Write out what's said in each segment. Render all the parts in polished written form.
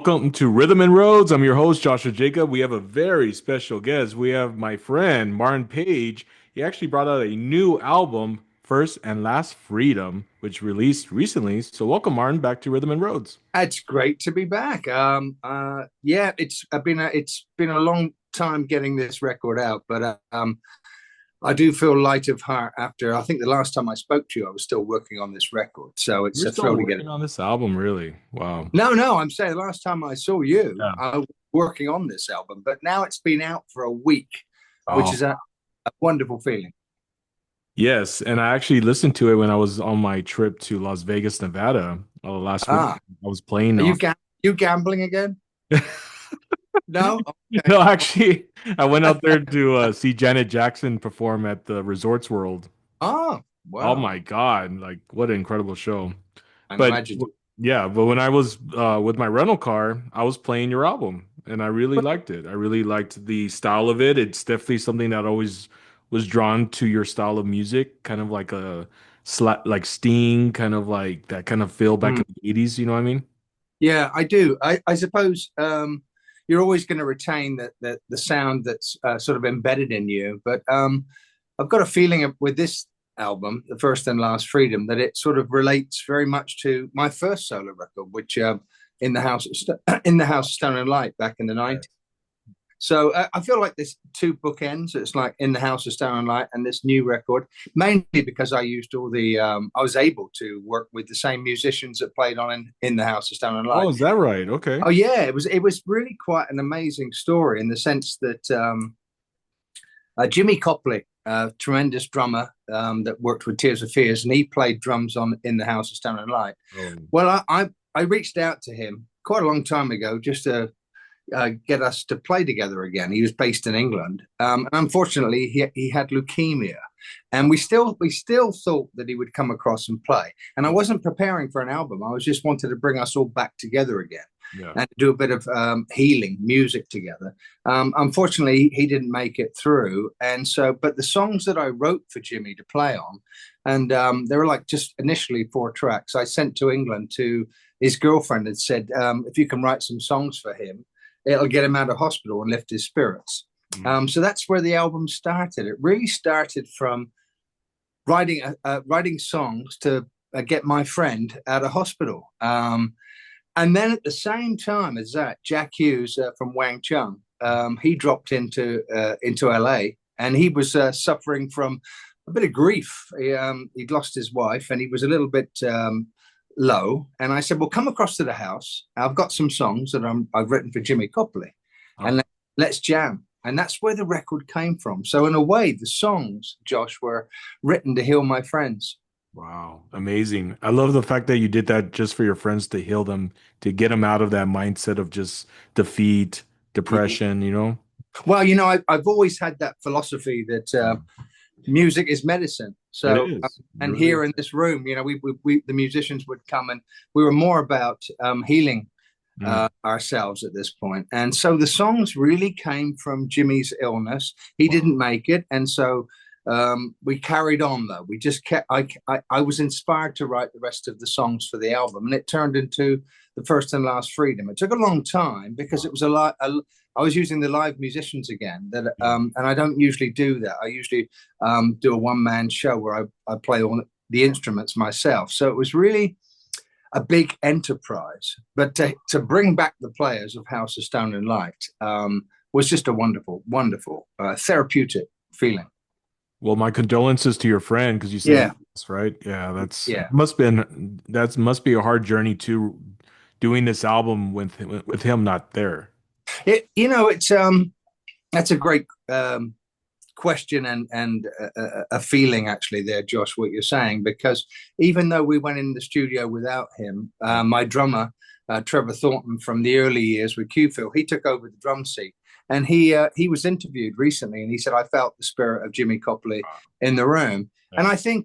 welcome to Rhythm and Roads. I'm your host, Joshua Jacob. We have a very special guest. We have my friend, Martin Page. He actually brought out a new album, First and Last Freedom, which released recently. So, welcome, Martin, back to Rhythm and Roads. It's great to be back. Yeah, it's been a long time getting this record out, but I do feel light of heart after. I think the last time I spoke to you, I was still working on this record, so it's You're a still thrill to get it. working on this album, really? Wow. No, I'm saying the last time I saw you, Yeah. I was working on this album, but now it's been out for a week, which Oh, is a wonderful feeling. yes. And I actually listened to it when I was on my trip to Las Vegas, Nevada, last week. Ah, I was playing are you on. you gambling again? No. Okay. No, actually, I went out there to see Janet Jackson perform at the Resorts World. Oh, Oh wow. my God, like what an incredible show. I But imagine. yeah, but when I was with my rental car, I was playing your album and I really liked it. I really liked the style of it. It's definitely something that always was drawn to your style of music, kind of like a like Sting, kind of like that kind of feel back in the 80s, you know what I mean? Yeah, I do. I suppose you're always going to retain the sound that's sort of embedded in you. But I've got a feeling with this album, The First and Last Freedom, that it sort of relates very much to my first solo record, which in the House of in the House of Stone and Light back in the 90s. So I feel like there's two bookends. It's like In the House of Stone and Light and this new record, mainly because I used all the, I was able to work with the same musicians that played on In the House of Stone and Oh, Light. is that right? Okay. Oh yeah, it was really quite an amazing story in the sense that Jimmy Copley, a tremendous drummer that worked with Tears for Fears, and he played drums on In the House of Stone and Light. Oh, Well, I reached out to him quite a long time ago just to get us to play together again. He was based in England, and unfortunately, he had leukemia, and we still thought that he would come across and play. And I wasn't preparing for an album. I was just wanted to bring us all back together again yeah. and do a bit of healing music together. Unfortunately, he didn't make it through, and so but the songs that I wrote for Jimmy to play on, and they were like just initially 4 tracks. I sent to England to his girlfriend and said, if you can write some songs for him, it'll get him out of hospital and lift his spirits. Mm. So that's where the album started. It really started from writing songs to get my friend out of hospital. And then at the same time as that, Jack Hughes from Wang Chung, he dropped into LA, and he was suffering from a bit of grief. He'd lost his wife, and he was a little bit low. And I said, "Well, come across to the house. I've got some songs that I've written for Jimmy Copley, and Oh, let's jam." And that's where the record came from. So in a way, the songs, Josh, were written to heal my friends. wow. Amazing. I love the fact that you did that just for your friends to heal them, to get them out of that mindset of just defeat, depression, you know? Well, I've always had that philosophy that music is medicine. It So, is. It and really here is. in this room, we the musicians would come, and we were more about healing Mm. ourselves at this point. And so the songs really came from Jimmy's illness. He Wow. didn't make it, and so we carried on. Though we just kept. I was inspired to write the rest of the songs for the album, and it turned into The First and Last Freedom. It took a long time because it was a lot. I was using the live musicians again, Mm. and I don't usually do that. I usually do a one-man show where I play all the instruments myself. So it was really a big enterprise. But to bring back the players of House of Stone and Light was just a wonderful, wonderful, therapeutic feeling. Well, my condolences to your friend because you said Yeah, he was, right? Yeah, that's yeah. must be a hard journey to doing this album with him not there. It's that's a great question and a feeling actually there, Josh, what you're saying, because even though we went in the studio without him, my drummer, Trevor Thornton from the early years with Q-Phil, he took over the drum seat. And he was interviewed recently, and he said, "I felt the spirit of Jimmy Copley in the room." And Yeah. I think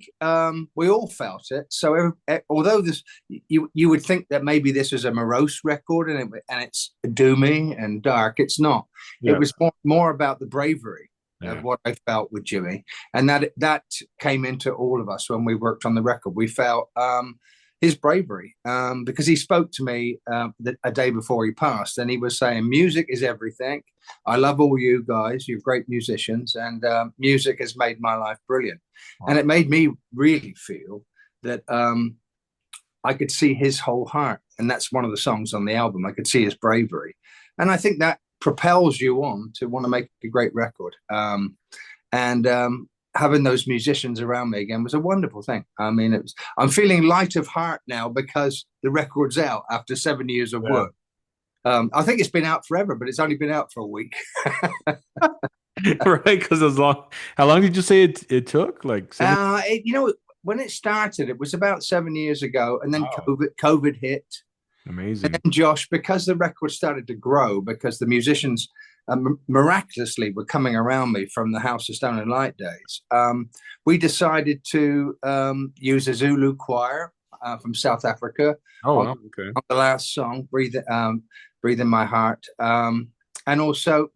we all felt it. So although you would think that maybe this was a morose record and it's doomy and dark, it's not. It Yeah. was more about the bravery of Yeah. what I felt with Jimmy, and that came into all of us when we worked on the record. We felt his bravery, because he spoke to me a day before he passed, and he was saying, "Music is everything. I love all you guys. You're great musicians, and music has made my life brilliant." And Wow. it made me really feel that I could see his whole heart, and that's one of the songs on the album. I could see his bravery, and I think that propels you on to want to make a great record. And having those musicians around me again was a wonderful thing. I mean, it was. I'm feeling light of heart now because the record's out after 7 years of Yeah. work. I think it's been out forever, but it's only been out for a week. Right, because as long how long did you say it took? Like 7? When it started, it was about 7 years ago, and then Wow. COVID hit. And Amazing. then Josh, because the record started to grow, because the musicians miraculously were coming around me from the House of Stone and Light days, we decided to use a Zulu choir from South Africa Oh on, wow. Okay. on the last song, Breathe in My Heart. And also,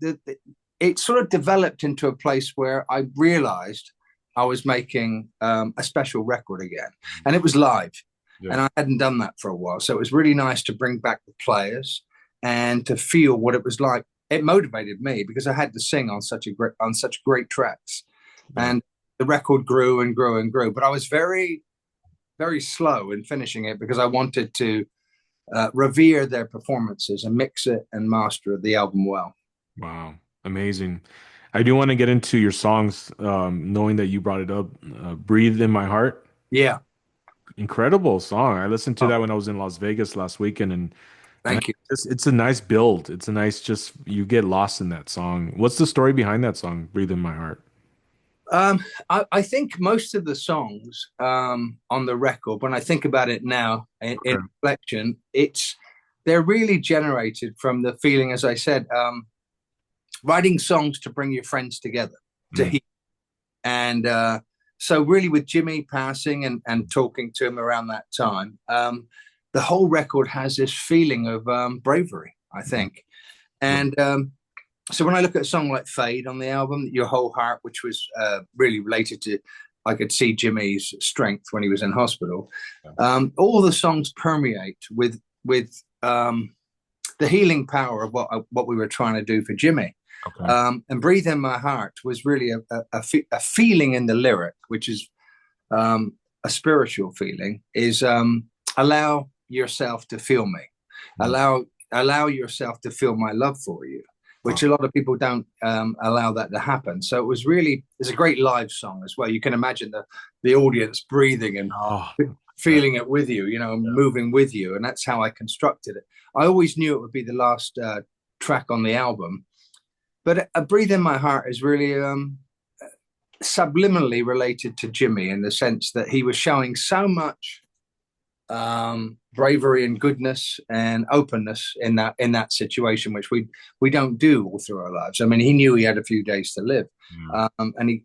it sort of developed into a place where I realized I was making a special record again, and it was live. Yeah. And I hadn't done that for a while. So it was really nice to bring back the players and to feel what it was like. It motivated me because I had to sing on such great tracks. Yeah. And the record grew and grew and grew. But I was very, very slow in finishing it because I wanted to revere their performances and mix it and master the album well. Wow. Amazing. I do want to get into your songs, knowing that you brought it up. Breathe in My Heart. Yeah. Incredible song. I listened to Oh, that when I was in Las Vegas last weekend, and man, thank you. it's a nice build. It's a nice just you get lost in that song. What's the story behind that song, Breathe in My Heart? I think most of the songs on the record, when I think about it now in Okay. reflection, they're really generated from the feeling, as I said, writing songs to bring your friends together to Mm, hear. And so, really, with Jimmy passing and talking to him around that time, the whole record has this feeling of bravery, I mm, think. right. And so when I look at a song like Fade on the album, Your Whole Heart, which was really related to, I could see Jimmy's strength when he was in hospital. Yeah. All the songs permeate with the healing power of what we were trying to do for Jimmy. Okay. And Breathe in My Heart was really a feeling in the lyric, which is a spiritual feeling, is allow yourself to feel me. Mm, Allow yourself to feel my love for you, wow. which a lot of people don't allow that to happen. So it's a great live song as well. You can imagine the audience breathing and Oh, that, feeling it with you, yeah. moving with you. And that's how I constructed it. I always knew it would be the last track on the album, but Breathe in My Heart is really subliminally related to Jimmy in the sense that he was showing so much bravery and goodness and openness in that situation, which we don't do all through our lives. I mean, he knew he had a few days to live, Mm,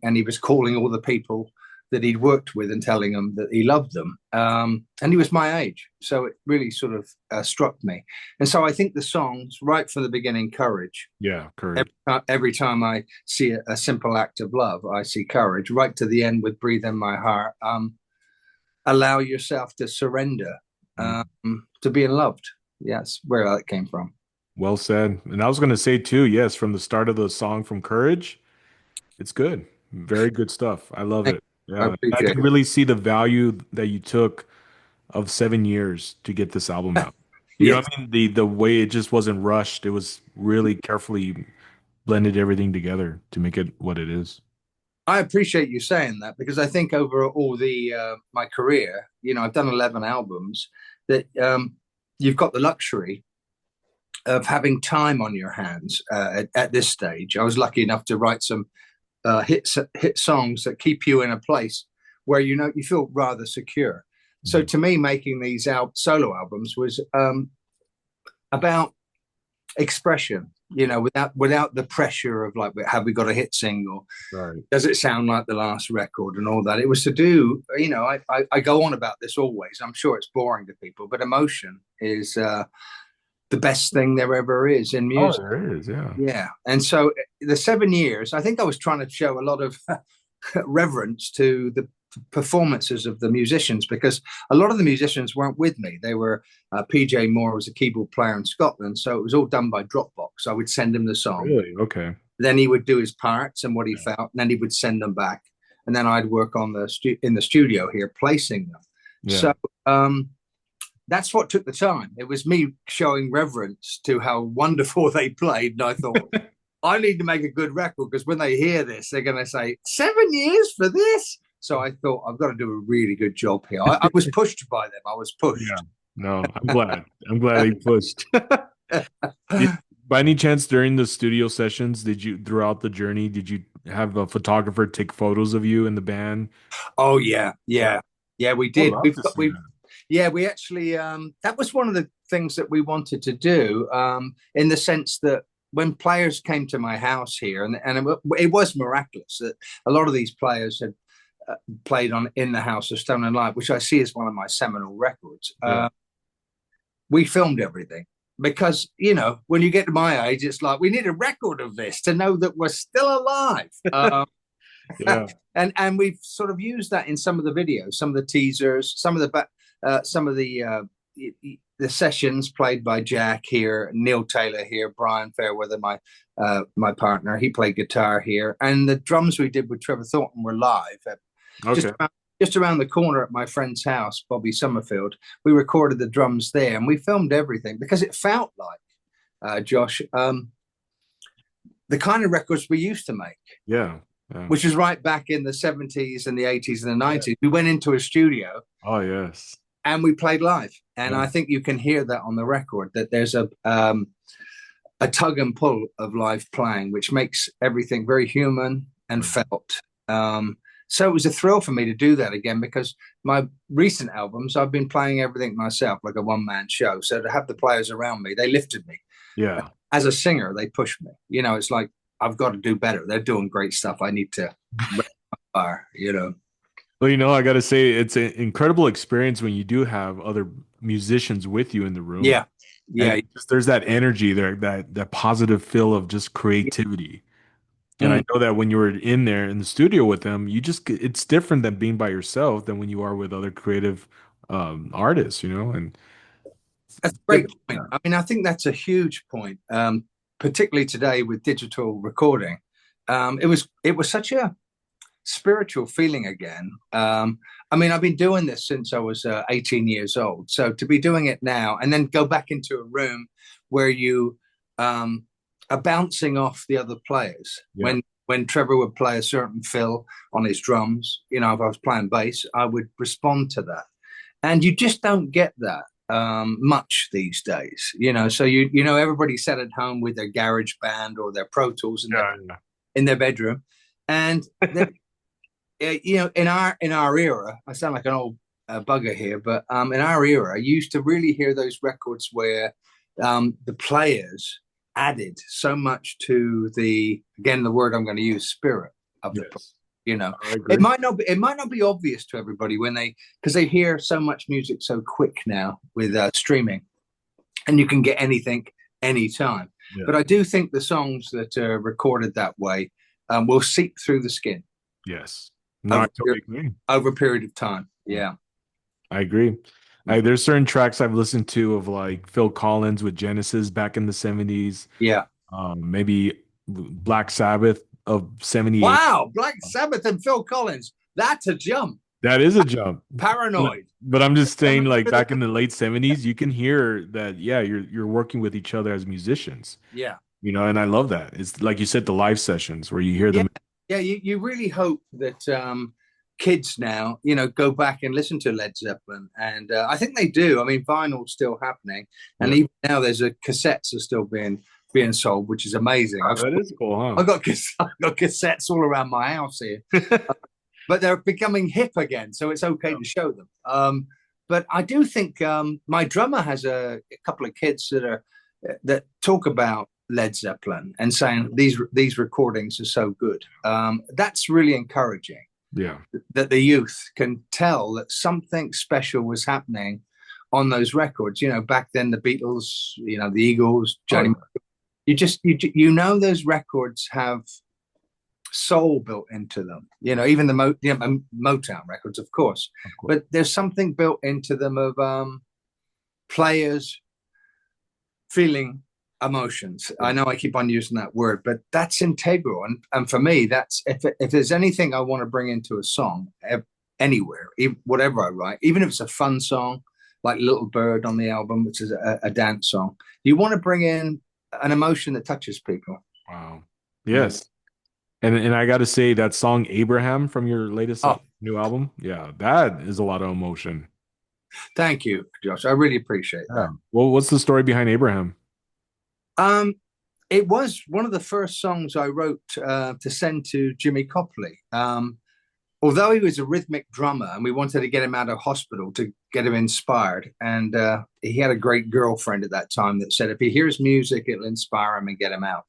and he was calling all the people that he'd worked with and telling them that he loved them. And he was my age, so it really sort of struck me. And so I think the songs, right from the beginning, courage. yeah, courage. Every time I see a simple act of love, I see courage. Right to the end with Breathe in My Heart. Allow yourself to surrender Mm, to being loved. Yes, where that came from. well said. And I was going to say too, yes, from the start of the song from Courage, it's good. Very good stuff. I love Thank it. you. I Yeah. I appreciate can it. really see the value that you took of 7 years to get this album out. You know Yes, what I mean? The way it just wasn't rushed. It was really carefully blended everything together to make it what it is. I appreciate you saying that because I think over all the my career, I've done 11 albums. That you've got the luxury of having time on your hands at this stage. I was lucky enough to write some hit songs that keep you in a place where you feel rather secure. So Mhm. to me, making these solo albums was about expression. Without the pressure of like, have we got a hit single? Right. Does it sound like the last record and all that? It was to do. I go on about this always. I'm sure it's boring to people, but emotion is the best thing there ever is in Oh, music. there is. Yeah. Yeah, and so the 7 years, I think I was trying to show a lot of reverence to performances of the musicians, because a lot of the musicians weren't with me. They were PJ Moore was a keyboard player in Scotland, so it was all done by Dropbox. I would send him the song, Really? Okay. then he would do his parts and what he Yeah. felt, and then he would send them back, and then I'd work on in the studio here placing them. Yeah. So um, that's what took the time. It was me showing reverence to how wonderful they played, and I thought, I need to make a good record because when they hear this, they're going to say 7 years for this. So I thought I've got to do a really good job here. I was pushed by them. I was Yeah. pushed. No, I'm glad. I'm glad he pushed. By any chance, during the studio sessions, did you, throughout the journey, did you have a photographer take photos of you in the band? Oh yeah, Yeah. yeah, yeah. We I would did. love to see We've that. yeah. We actually that was one of the things that we wanted to do in the sense that when players came to my house here, and it was miraculous that a lot of these players had played on in the House of Stone and Light, which I see as one of my seminal records. Yeah. We filmed everything because when you get to my age, it's like we need a record of this to know that we're still alive. Yeah. And we've sort of used that in some of the videos, some of the teasers, some of the sessions played by Jack here, Neil Taylor here, Brian Fairweather, my partner. He played guitar here, and the drums we did with Trevor Thornton were live just Okay. around, just around the corner at my friend's house, Bobby Summerfield. We recorded the drums there, and we filmed everything because it felt like Josh, the kind of records we used to make, Yeah. Yeah. which is right back in the 70s and the 80s and the Yeah. 90s. We went into a studio Oh, yes. and we played live. And Yeah. I think you can hear that on the record, that there's a tug and pull of live playing, which makes everything very human and Right. felt. So it was a thrill for me to do that again because my recent albums, I've been playing everything myself, like a one-man show. So to have the players around me, they lifted me. Yeah. As a singer, they pushed me. It's like, I've got to do better. They're doing great stuff. I need to bar. Well, I got to say, it's an incredible experience when you do have other musicians with you in the room, Yeah. and Yeah. there's that energy there, that positive feel of just creativity. And I Mm. know that when you were in there in the studio with them, it's different than being by yourself than when you are with other creative artists, and That's a great but, point. yeah, I mean, I think that's a huge point, particularly today with digital recording. It was such a spiritual feeling again. I mean, I've been doing this since I was 18 years old. So to be doing it now and then go back into a room where you are bouncing off the other players. yeah, When Trevor would play a certain fill on his drums, if I was playing bass, I would respond to that. And you just don't get that much these days. So everybody sat at home with their garage band or their Pro Tools yeah, in their bedroom, and in our era, I sound like an old bugger here, but in our era, I used to really hear those records where the players added so much to the word I'm going to use, spirit of the. yes, I It agree. might not be obvious to everybody because they hear so much music so quick now with streaming, and you can get anything anytime. Yeah, But I do think the songs that are recorded that way will seep through the skin yes. No, I over totally agree. over a period of time. Yeah, Yeah. I agree. There's certain tracks I've listened to of like Phil Collins with Genesis back in the 70s, Yeah. maybe Black Sabbath of 78. Wow. Black Sabbath and Phil Collins. That's a jump. That is a jump. But, Paranoid. but I'm just saying, Never like heard of back in the late 70s, you can hear that, yeah, you're working with each other as musicians, Yeah. and I love that. It's like you said, the live sessions where you hear Yeah. them. Yeah. You really hope that kids now, go back and listen to Led Zeppelin. And I think they do. I mean, vinyl's still happening. And Yeah. even now cassettes are still being sold, which is amazing. Oh, that is cool, I've got cassettes all around my house here. But they're becoming hip again, so it's okay huh? to show them. But I do think my drummer has a couple of kids that talk about Led Zeppelin and saying these recordings are so good. That's really encouraging Yeah. that the youth can tell that something special was happening on those records. Back then the Beatles, the Eagles, Oh, Johnny. You those records have soul built into them. You know, even the Motown records, of course, Of course. but there's something built into them of players feeling emotions. I know I keep on using that word, but that's integral. And for me, that's if there's anything I want to bring into a song anywhere, whatever I write, even if it's a fun song like Little Bird on the album, which is a dance song, you want to bring in an emotion that touches people. Wow. Mm. Yes. And I got to say that song Abraham from your latest Oh, new album, yeah, that is a lot of emotion. thank you, Josh. I really appreciate Yeah. that. Well, what's the story behind Abraham? Um, it was one of the first songs I wrote to send to Jimmy Copley. Although he was a rhythmic drummer and we wanted to get him out of hospital to get him inspired, and he had a great girlfriend at that time that said if he hears music, it'll inspire him and get him out.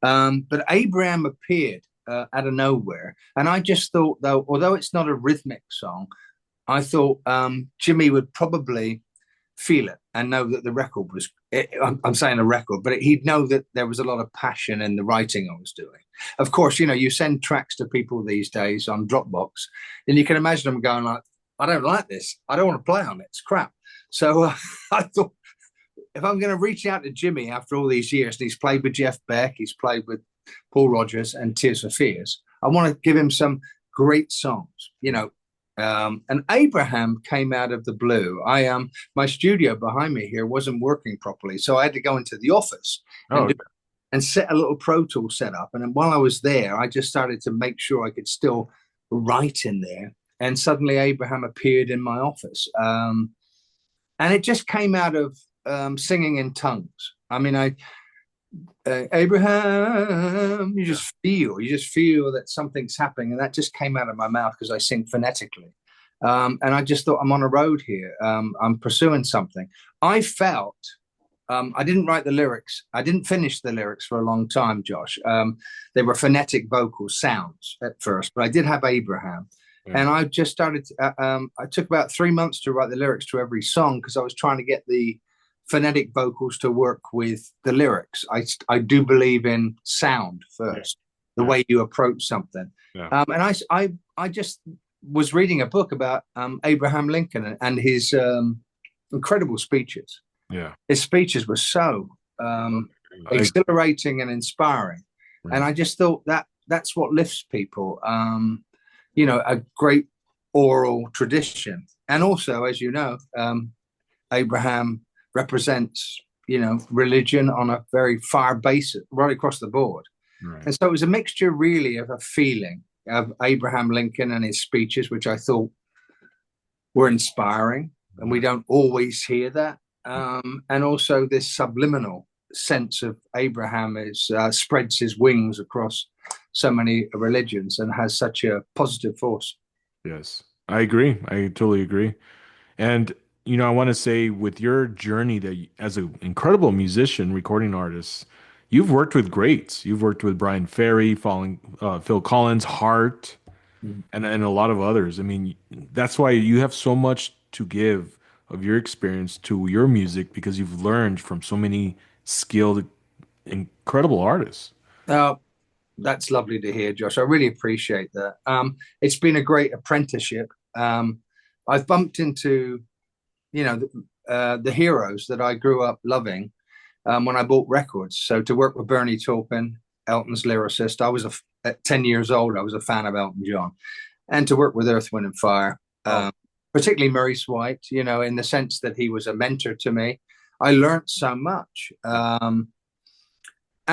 But Abraham appeared out of nowhere, and I just thought, though, although it's not a rhythmic song, I thought Jimmy would probably feel it and know that the record was I'm saying a record, but he'd know that there was a lot of passion in the writing I was doing. Of course, you know, you send tracks to people these days on Dropbox, and you can imagine them going like, I don't like this, I don't want to play on it, it's crap. So I thought, if I'm going to reach out to Jimmy after all these years, and he's played with Jeff Beck, he's played with Paul Rodgers and Tears for Fears, I want to give him some great songs, you know. And Abraham came out of the blue. My studio behind me here wasn't working properly, so I had to go into the office and Oh, set a little Pro Tool setup. And while I was there, I just started to make sure I could still write in there. And suddenly Abraham appeared in my office, and it just came out of singing in tongues. I mean, Abraham, you just feel that something's happening, and that just came out of my mouth because I sing phonetically. And I just thought I'm on a road here. I'm pursuing something. I felt I didn't write the lyrics. I didn't finish the lyrics for a long time, Josh. They were phonetic vocal sounds at first, but I did have Abraham. yeah. And I just started. I took about 3 months to write the lyrics to every song because I was trying to get the phonetic vocals to work with the lyrics. I do believe in sound Yeah. first, the Yeah. way you approach something. Yeah. And I just was reading a book about Abraham Lincoln and his incredible speeches. Yeah. His speeches were so I, exhilarating and inspiring, and right. I just thought that's what lifts people. You know, a great oral tradition, and also, as you know, Abraham represents, you know, religion on a very far basis, right across the board. Right. And so it was a mixture, really, of a feeling of Abraham Lincoln and his speeches, which I thought were inspiring, and we Right. don't always hear that. And also this subliminal sense of Abraham is spreads his wings across so many religions and has such a positive force. Yes. I agree. I totally agree. And I want to say with your journey as an incredible musician, recording artist, you've worked with greats. You've worked with Brian Ferry, Phil Collins, Hart, and a lot of others. I mean, that's why you have so much to give of your experience to your music because you've learned from so many skilled, incredible artists. Uh, that's lovely to hear, Josh. I really appreciate that. It's been a great apprenticeship. I've bumped into, you know, the heroes that I grew up loving when I bought records. So to work with Bernie Taupin, Elton's lyricist, at 10 years old, I was a fan of Elton John. And to work with Earth, Wind and Fire, Oh, particularly Maurice White, you know, in the sense that he was a mentor to me. I learned so much. And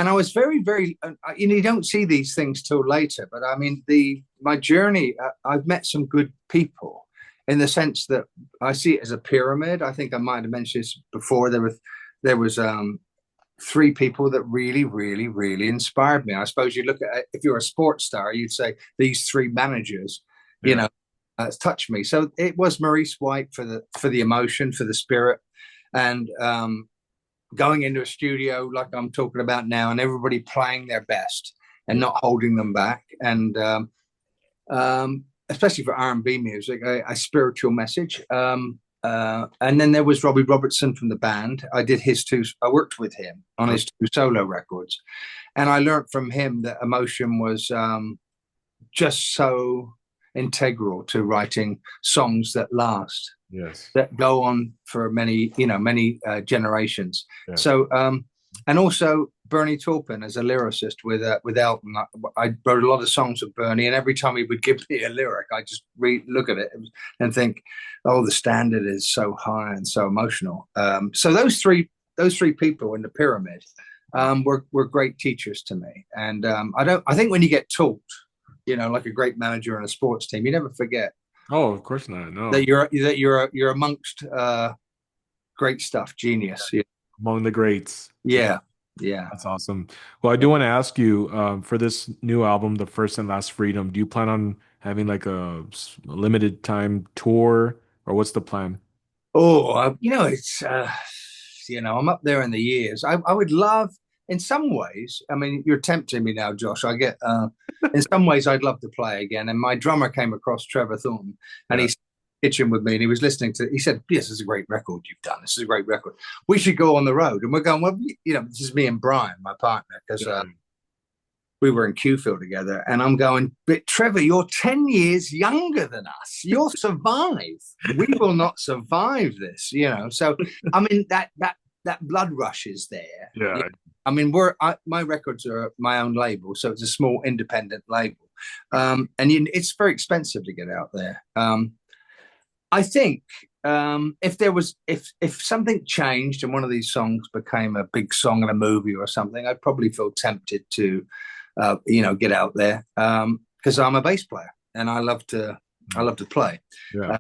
I was very, very, you know, you don't see these things till later, but I mean, my journey, I've met some good people in the sense that I see it as a pyramid. I think I might have mentioned this before. There was three people that really, really, really inspired me. I suppose you look at, if you're a sports star, you'd say these three managers, you yeah. know, touched me. So it was Maurice White for the emotion, for the spirit, and going into a studio like I'm talking about now, and everybody playing their best and Yeah. not holding them back, and especially for R&B music, a spiritual message. And then there was Robbie Robertson from the band. I worked with him on Oh, his two solo records, and I learned from him that emotion was just so integral to writing songs that last, Yes. that go on for many, many generations. Yes. So, and also Bernie Taupin as a lyricist with Elton. I wrote a lot of songs with Bernie, and every time he would give me a lyric, I just look at it and think, oh, the standard is so high and so emotional. So those three people in the pyramid were great teachers to me. And I think when you get taught, like a great manager in a sports team, you never forget Oh, of course not. that No. you're amongst great stuff, genius. Yeah, Among the greats. yeah, yeah. That's awesome. Well, I do want to ask you, for this new album, The First and Last Freedom, do you plan on having like a limited time tour, or what's the plan? Oh, it's I'm up there in the years. I would love, in some ways. I mean, you're tempting me now, Josh. I get, in some ways, I'd love to play again. And my drummer came across Trevor Thornton, and Yeah. he's kitchen with me, and he was listening to. He said, "This is a great record you've done. This is a great record. We should go on the road." And we're going. Well, this is me and Brian, my partner, because Yeah. we were in Qfield together, and I'm going, but Trevor, you're 10 years younger than us. You'll survive. We will not survive this. So, I mean, that blood rush is there. Yeah. Yeah. I mean, my records are my own label, so it's a small independent label. And it's very expensive to get out there. I think if something changed and one of these songs became a big song in a movie or something, I'd probably feel tempted to get out there because I'm a bass player and I love to play. Yeah. Uh,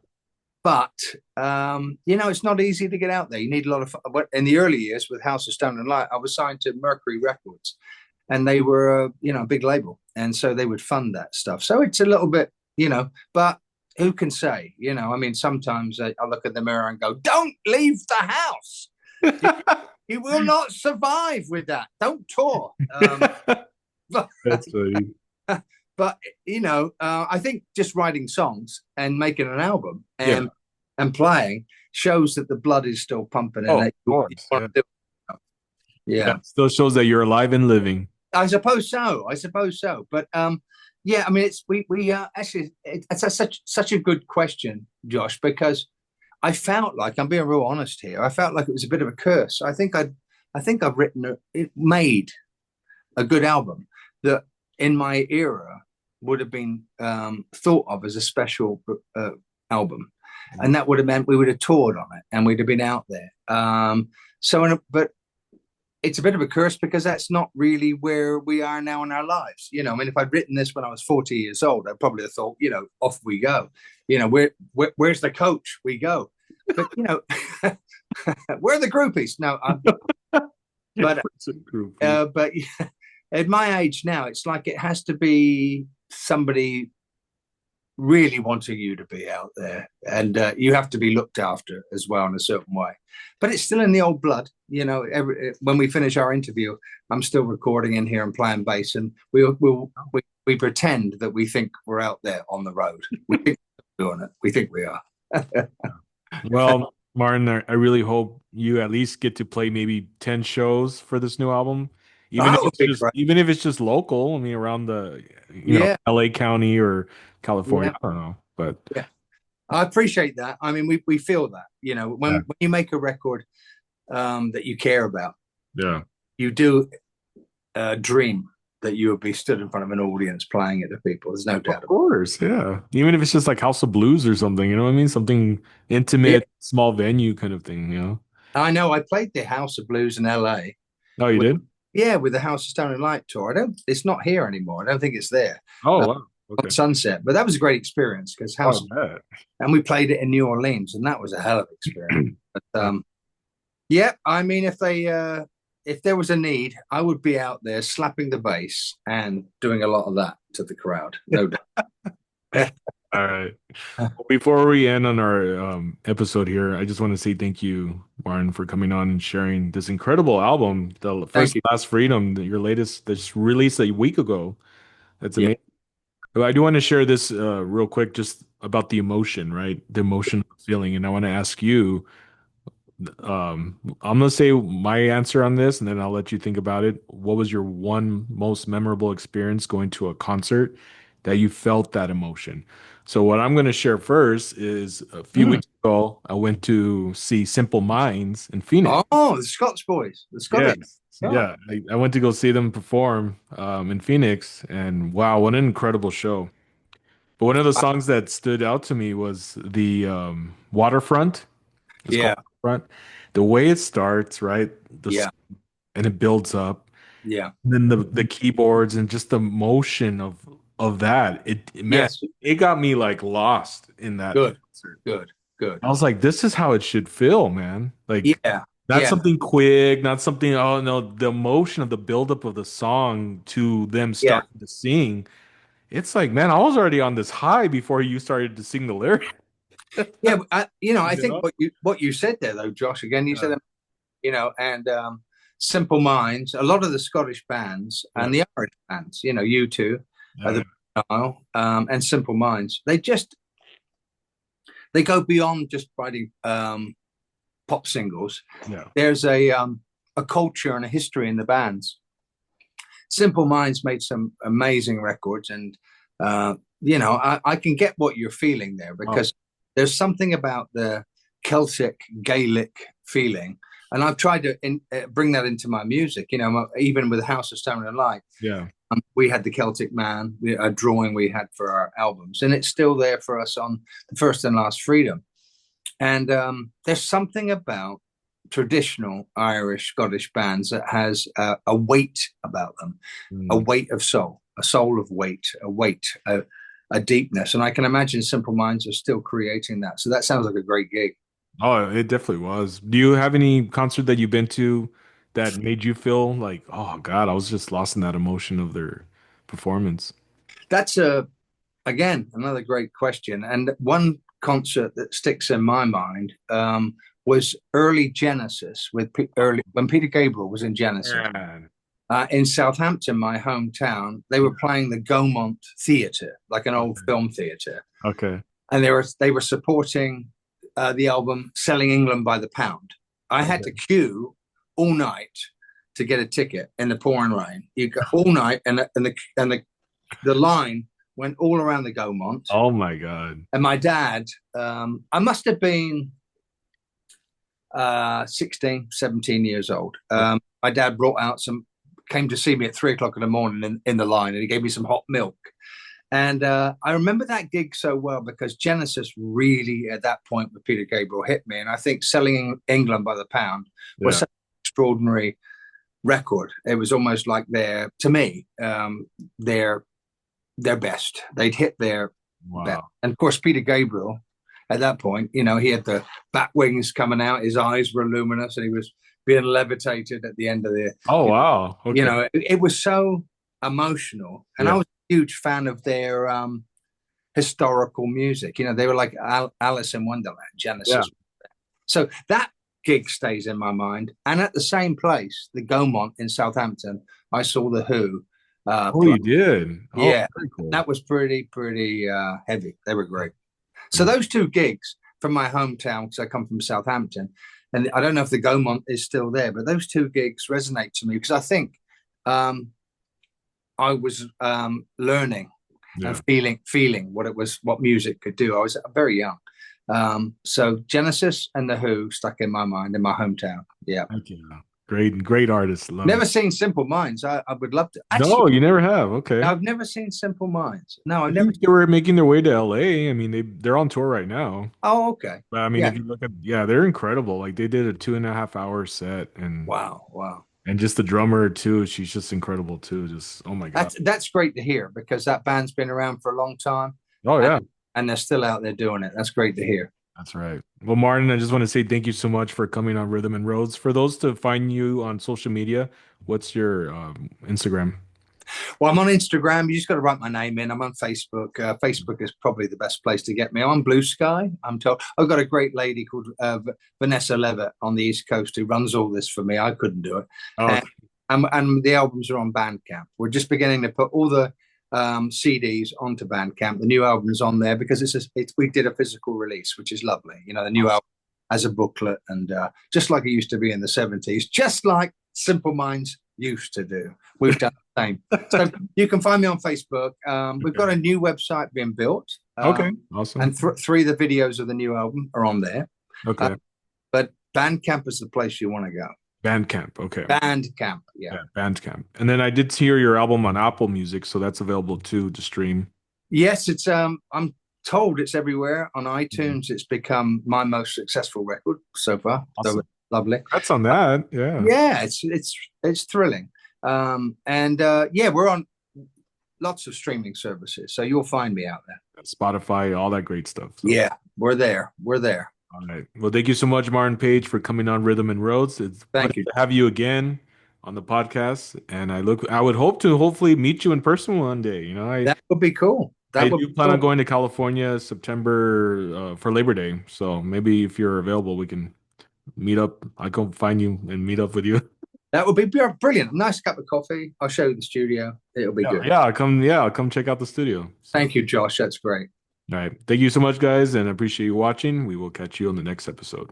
but it's not easy to get out there. You need a lot of. In the early years with House of Stone and Light, I was signed to Mercury Records, and they were a big label, and so they would fund that stuff. So it's a little bit, but who can say? I mean, sometimes I look in the mirror and go, "Don't leave the house. You will not survive with that. Don't tour." But, That's funny. but I think just writing songs and making an album Yeah. and playing shows that the blood is still pumping and Oh, of that you course. want Yeah. to do it. Yeah. Yeah, Still shows that you're alive and living. I suppose so. I suppose so. But yeah, I mean, we actually it's such a good question, Josh, because I felt like I'm being real honest here. I felt like it was a bit of a curse. I think I've made a good album that in my era would have been thought of as a special album, and that would have meant we would have toured on it and we'd have been out there. But it's a bit of a curse because that's not really where we are now in our lives. I mean, if I'd written this when I was 40 years old, I'd probably have thought, off we go. Where's the coach? We go. But where are the groupies? No, but It's a group. but at my age now, it's like it has to be somebody really wanting you to be out there, and you have to be looked after as well in a certain way. But it's still in the old blood. When we finish our interview, I'm still recording in here and playing bass, and we pretend that we think we're out there on the road. We think we're doing it. We think we are. Well, Martin, I really hope you at least get to play maybe 10 shows for this new album. Even if That would it's be just great. even if it's just local, I mean around the Yeah, LA County or California. yeah, I don't know. But yeah. I appreciate that. I mean, we feel that. yeah. When you make a record that you care about, Yeah. you do dream that you would be stood in front of an audience playing it to people. There's no Of doubt about course, yeah. Even if it's just like House of Blues or something, you know what I mean? Something it. intimate, small venue kind of thing. Yeah, I know. I played the House of Blues in LA. Oh, you With, did? yeah, with the House of Stone and Light tour. I don't. It's not here anymore. I don't think it's there Oh, uh, wow. on Okay. Sunset. But that was a great experience because Oh, House, I and we played it in New Orleans, and that was a hell of an experience. bet. But yeah, I mean, if there was a need, I would be out there slapping the bass and doing a lot of that to the crowd. No doubt. All right. Well, before we end on our episode here, I just want to say thank you, Martin, for coming on and sharing this incredible album, The Thank First you. Last Freedom, your latest that's released a week ago. That's Yeah. amazing. But I do want to share this real quick, just about the emotion, right? The emotion feeling. And I want to ask you, I'm gonna say my answer on this, and then I'll let you think about it. What was your one most memorable experience going to a concert? that you felt that emotion. So what I'm going to share first is a few Mm. weeks ago, I went to see Simple Minds in Phoenix. Oh, the Scots boys, the Scottish. Yes. Oh, Yeah, I went to go see them perform in Phoenix, and wow, what an incredible show. But one of the I- songs that stood out to me was the Waterfront. It's called yeah, Waterfront. The way it starts, right? yeah, And it builds up. yeah. And then the keyboards and just the motion of that. Man, Yes, it got me like lost in that good, concert. good, good. I was like, this is how it should feel, man. Like Yeah, not yeah, something quick, not something, oh no, the emotion of the buildup of the song to them yeah, starting to sing. It's like, man, I was already on this high before you started to sing the lyrics. yeah. I You think know? what you said there, though, Josh. Again, you Yeah. said, and Simple Minds. A lot of the Scottish bands Yeah. and the Irish bands, you two, Yeah. the and Simple Minds. They go beyond just writing pop singles. Yeah. There's a culture and a history in the bands. Simple Minds made some amazing records, and I can get what you're feeling there Oh, because there's something about the Celtic Gaelic feeling, and I've tried to bring that into my music. Even with House of Stone and Light, yeah. we had the Celtic Man, a drawing we had for our albums, and it's still there for us on the First and Last Freedom. And there's something about traditional Irish, Scottish bands that has a weight about them, a Mm. weight of soul, a soul of weight, a deepness. And I can imagine Simple Minds are still creating that. So that sounds like a great gig. Oh, it definitely was. Do you have any concert that you've been to that made you feel like, oh God, I was just lost in that emotion of their performance? That's again another great question. And one concert that sticks in my mind was early Genesis early when Peter Gabriel was in Genesis. Man. In Southampton, my hometown, they were playing the Gaumont Theatre, like an old film theatre, Okay. and they were supporting the album "Selling England by the Pound." I had to Okay. queue all night to get a ticket in the pouring rain. You got all night, and the line went all around the Gaumont. Oh my God. And my dad, I must have been 16, 17 years old. Okay. My dad came to see me at 3 o'clock in the morning in the line, and he gave me some hot milk. And I remember that gig so well because Genesis really, at that point with Peter Gabriel, hit me. And I think Selling England by the Pound was Yeah. such an extraordinary record. It was almost like to me, their best. They'd hit their best. Wow. And of course, Peter Gabriel, at that point, he had the bat wings coming out, his eyes were luminous, and he was being levitated at the end of Oh wow. Okay. it was so emotional. And I Yeah. was a huge fan of their historical music. They were like Alice in Wonderland, Yeah. Genesis. So that gig stays in my mind. And at the same place, the Gaumont in Southampton, I saw the Who Oh, play. you did. Oh, Yeah, very cool. that was pretty heavy. They were great. So Mhm. those two gigs from my hometown, because I come from Southampton, and I don't know if the Gaumont is still there, but those two gigs resonate to me because I think um, I was learning and Yeah. feeling what music could do. I was very young. So Genesis and the Who stuck in my mind in my hometown. Yeah. Okay. Great, great artist. Love it. Never seen Simple Minds. I would love to. Actually, No, you never have. Okay. I've never seen Simple Minds. No, I I've never. think they were making their way to LA. I mean, they're on tour right now. Oh, okay. But I mean, Yeah. if you look at, yeah, they're incredible. Like they did a 2.5 hour set, Wow. Wow. and just the drummer too. She's just incredible too. Just oh my God. That's great to hear because that band's been around for a long time, Oh and yeah, and they're still out there doing it. That's great to hear. that's right. Well, Martin, I just want to say thank you so much for coming on Rhythm and Roads. For those to find you on social media, what's your Instagram? Well, I'm on Instagram. You just got to write my name in. I'm on Facebook. Facebook is probably the best place to get me. I'm on Blue Sky. I'm told. I've got a great lady called Vanessa Levitt on the East Coast who runs all this for me. I couldn't do it. Oh, And, and the albums are on BandCamp. We're just beginning to put all the CDs onto BandCamp. The new album's on there because we did a physical release, which is lovely. The new album as a booklet and just like it used to be in the 70s, just like Simple Minds used to do. We've done same. So you can find me on Facebook. We've got Okay. a new website being built, Okay. Awesome. and three of the videos of the new album are on there. Uh, Okay. but Bandcamp is the place you want to go. Bandcamp. Okay. Bandcamp, yeah. Yeah, Bandcamp. And then I did hear your album on Apple Music, so that's available too to stream. Yes, it's I'm told it's everywhere on Mhm. iTunes. It's become my most successful record so far. So Awesome. lovely. That's on that. Yeah. Yeah, it's thrilling. And yeah, we're on lots of streaming services, so you'll find me out there. Spotify, all that great stuff. So, Yeah, we're there. We're there. all right. Well, thank you so much, Martin Page, for coming on Rhythm and Roads. It's a pleasure Thank you. to have you again on the podcast. And I would hope to hopefully meet you in person one day. That would be cool. I That would do be plan on cool. going to California September for Labor Day. So maybe if you're available, we can meet up. I can find you and meet up with you. That would be brilliant. Nice cup of coffee. I'll show you the studio. It'll be Yeah, good. yeah, I'll come check out the studio. So, Thank you, Josh. That's great. all right. Thank you so much, guys, and I appreciate you watching. We will catch you on the next episode.